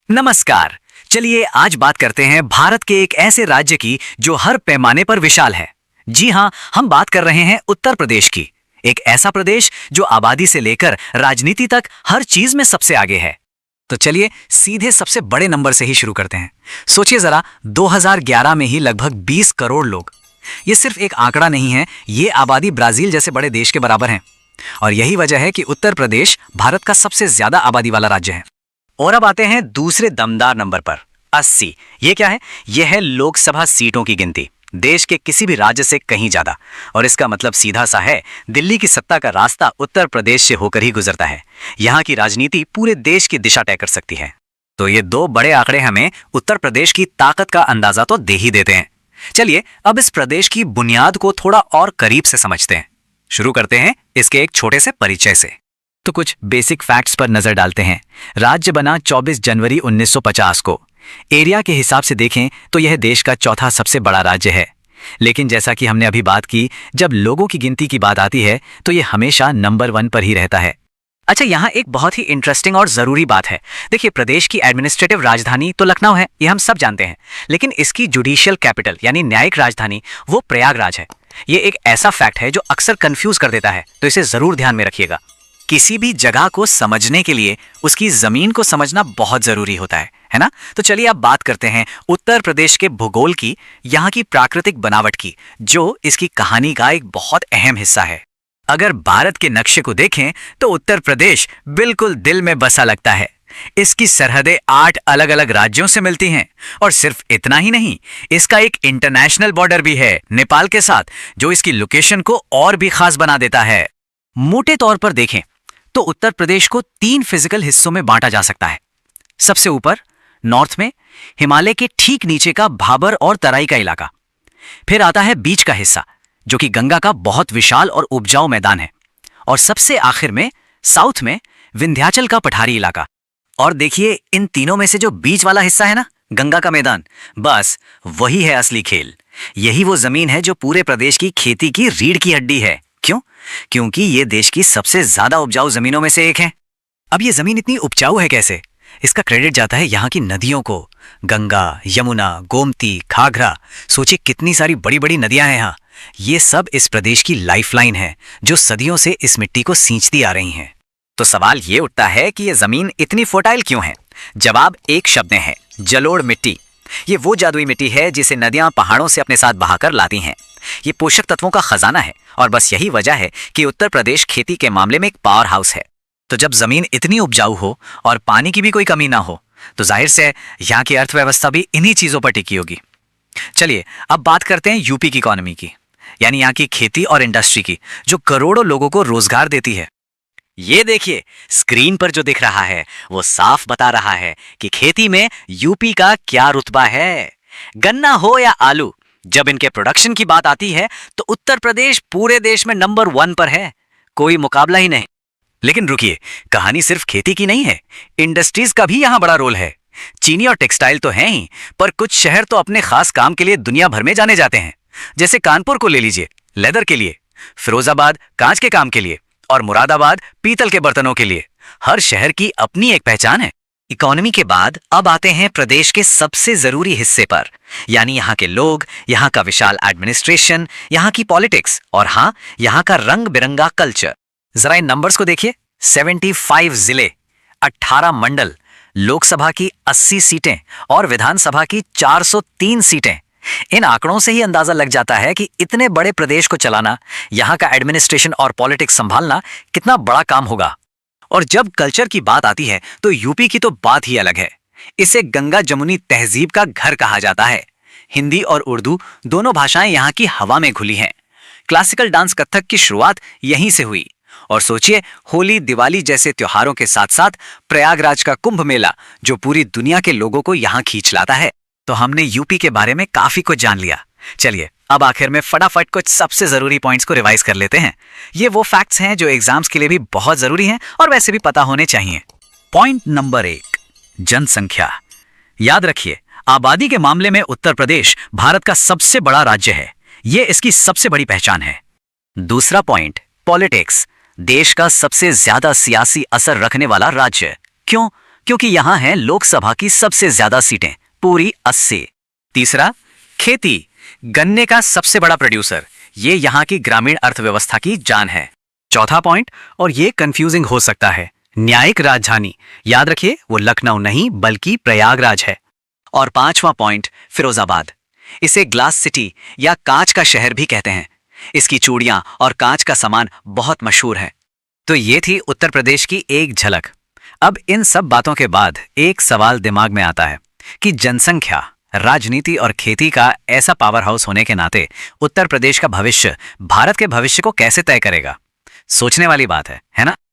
नमस्कार। चलिए आज बात करते हैं भारत के एक ऐसे राज्य की जो हर पैमाने पर विशाल है। जी हाँ, हम बात कर रहे हैं उत्तर प्रदेश की। एक ऐसा प्रदेश जो आबादी से लेकर राजनीति तक हर चीज में सबसे आगे है। तो चलिए सीधे सबसे बड़े नंबर से ही शुरू करते हैं। सोचिए जरा, 2011 में ही लगभग 20 करोड़ लोग। ये सिर्फ एक आंकड़ा नहीं है, ये आबादी ब्राजील जैसे बड़े देश के बराबर है। और यही वजह है कि उत्तर प्रदेश भारत का सबसे ज्यादा आबादी वाला राज्य है। और अब आते हैं दूसरे दमदार नंबर पर, 80। ये क्या है? यह है लोकसभा सीटों की गिनती, देश के किसी भी राज्य से कहीं ज्यादा। और इसका मतलब सीधा सा है, दिल्ली की सत्ता का रास्ता उत्तर प्रदेश से होकर ही गुजरता है। यहाँ की राजनीति पूरे देश की दिशा तय कर सकती है। तो ये दो बड़े आंकड़े हमें उत्तर प्रदेश की ताकत का अंदाजा तो दे ही देते हैं। चलिए अब इस प्रदेश की बुनियाद को थोड़ा और करीब से समझते हैं। शुरू करते हैं इसके एक छोटे से परिचय से। तो कुछ बेसिक फैक्ट्स पर नजर डालते हैं। राज्य बना 24 जनवरी 1950 को। एरिया के हिसाब से देखें तो यह देश का चौथा सबसे बड़ा राज्य है। लेकिन जैसा कि हमने अभी बात की, जब लोगों की गिनती की बात आती है तो यह हमेशा नंबर 1 पर ही रहता है। अच्छा, यहाँ एक बहुत ही इंटरेस्टिंग और जरूरी बात है। देखिए, प्रदेश की एडमिनिस्ट्रेटिव राजधानी तो लखनऊ है, ये हम सब जानते हैं। लेकिन इसकी जुडिशियल कैपिटल यानी न्यायिक राजधानी वो प्रयागराज है। ये एक ऐसा फैक्ट है जो अक्सर कंफ्यूज कर देता है, तो इसे जरूर ध्यान में रखिएगा। किसी भी जगह को समझने के लिए उसकी जमीन को समझना बहुत जरूरी होता है ना? तो चलिए अब बात करते हैं उत्तर प्रदेश के भूगोल की, यहाँ की प्राकृतिक बनावट की, जो इसकी कहानी का एक बहुत अहम हिस्सा है। अगर भारत के नक्शे को देखें तो उत्तर प्रदेश बिल्कुल दिल में बसा लगता है। इसकी सरहदें 8 अलग अलग राज्यों से मिलती हैं। और सिर्फ इतना ही नहीं, इसका एक इंटरनेशनल बॉर्डर भी है नेपाल के साथ, जो इसकी लोकेशन को और भी खास बना देता है। मोटे तौर पर देखें तो उत्तर प्रदेश को 3 फिजिकल हिस्सों में बांटा जा सकता है। सबसे ऊपर नॉर्थ में हिमालय के ठीक नीचे का भाबर और तराई का इलाका। फिर आता है बीच का हिस्सा, जो कि गंगा का बहुत विशाल और उपजाऊ मैदान है। और सबसे आखिर में साउथ में विंध्याचल का पठारी इलाका। और देखिए, इन तीनों में से जो बीच वाला हिस्सा है ना, गंगा का मैदान, बस वही है असली खेल। यही वो जमीन है जो पूरे प्रदेश की खेती की रीढ़ की हड्डी है। क्यों? क्योंकि ये देश की सबसे ज्यादा उपजाऊ जमीनों में से एक है। अब ये जमीन इतनी उपजाऊ है कैसे? इसका क्रेडिट जाता है यहाँ की नदियों को। गंगा, यमुना, गोमती, घाघरा, सोचिए कितनी सारी बड़ी बड़ी नदियां हैं यहाँ। ये सब इस प्रदेश की लाइफलाइन है, जो सदियों से इस मिट्टी को सींचती आ रही हैं। तो सवाल ये उठता है कि ये जमीन इतनी फर्टाइल क्यों है? जवाब एक शब्द में है, जलोढ़ मिट्टी। ये वो जादुई मिट्टी है जिसे नदियां पहाड़ों से अपने साथ बहाकर लाती हैं। ये पोषक तत्वों का खजाना है, और बस यही वजह है कि उत्तर प्रदेश खेती के मामले में एक पावर हाउस है। तो जब जमीन इतनी उपजाऊ हो और पानी की भी कोई कमी ना हो, तो जाहिर से यहाँ की अर्थव्यवस्था भी इन्हीं चीजों पर टिकी होगी। चलिए अब बात करते हैं यूपी की इकोनॉमी की, यानी यहाँ की खेती और इंडस्ट्री की, जो करोड़ों लोगों को रोजगार देती है। ये देखिए, स्क्रीन पर जो दिख रहा है वो साफ बता रहा है कि खेती में यूपी का क्या रुतबा है। गन्ना हो या आलू, जब इनके प्रोडक्शन की बात आती है तो उत्तर प्रदेश पूरे देश में नंबर 1 पर है, कोई मुकाबला ही नहीं। लेकिन रुकिए, कहानी सिर्फ खेती की नहीं है, इंडस्ट्रीज का भी यहां बड़ा रोल है। चीनी और टेक्सटाइल तो हैं ही, पर कुछ शहर तो अपने खास काम के लिए दुनिया भर में जाने जाते हैं। जैसे कानपुर को ले लीजिए, लेदर के लिए, फिरोजाबाद कांच के काम के लिए, और मुरादाबाद पीतल के बर्तनों के लिए। हर शहर की अपनी एक पहचान है। इकोनॉमी के बाद अब आते हैं प्रदेश के सबसे जरूरी हिस्से पर, यानी यहाँ के लोग, यहाँ का विशाल एडमिनिस्ट्रेशन, यहाँ की पॉलिटिक्स, और हाँ, यहाँ का रंग बिरंगा कल्चर। जरा इन नंबर्स को देखिए। 75 जिले, 18 मंडल, लोकसभा की 80 सीटें और विधानसभा की 403 सीटें। इन आंकड़ों से ही अंदाजा लग जाता है कि इतने बड़े प्रदेश को चलाना, यहाँ का एडमिनिस्ट्रेशन और पॉलिटिक्स संभालना कितना बड़ा काम होगा। और जब कल्चर की बात आती है तो यूपी की तो बात ही अलग है। इसे गंगा जमुनी तहजीब का घर कहा जाता है। हिंदी और उर्दू दोनों भाषाएं यहाँ की हवा में घुली हैं। क्लासिकल डांस कथक की शुरुआत यहीं से हुई। और सोचिए, होली दिवाली जैसे त्योहारों के साथ साथ प्रयागराज का कुंभ मेला, जो पूरी दुनिया के लोगों को यहाँ खींच लाता है। तो हमने यूपी के बारे में काफी कुछ जान लिया। चलिए अब आखिर में फटाफट कुछ सबसे जरूरी पॉइंट्स को रिवाइज कर लेते हैं। ये वो फैक्ट्स हैं जो एग्जाम्स के लिए भी बहुत जरूरी हैं और वैसे भी पता होने चाहिए। पॉइंट नंबर 1, जनसंख्या। याद रखिए, आबादी के मामले में उत्तर प्रदेश भारत का सबसे बड़ा राज्य है। ये इसकी सबसे बड़ी पहचान है। दूसरा पॉइंट, पॉलिटिक्स। देश का सबसे ज्यादा सियासी असर रखने वाला राज्य। क्यों? क्योंकि यहां है लोकसभा की सबसे ज्यादा सीटें, पूरी 80। तीसरा, खेती, गन्ने का सबसे बड़ा प्रोड्यूसर, ये यहां की ग्रामीण अर्थव्यवस्था की जान है। चौथा पॉइंट, और ये कंफ्यूजिंग हो सकता है, न्यायिक राजधानी, याद रखिए वो लखनऊ नहीं बल्कि प्रयागराज है। और पांचवा पॉइंट, फिरोजाबाद, इसे ग्लास सिटी या कांच का शहर भी कहते हैं। इसकी चूड़ियां और कांच का सामान बहुत मशहूर है। तो ये थी उत्तर प्रदेश की एक झलक। अब इन सब बातों के बाद एक सवाल दिमाग में आता है कि जनसंख्या, राजनीति और खेती का ऐसा पावर हाउस होने के नाते उत्तर प्रदेश का भविष्य भारत के भविष्य को कैसे तय करेगा। सोचने वाली बात है ना?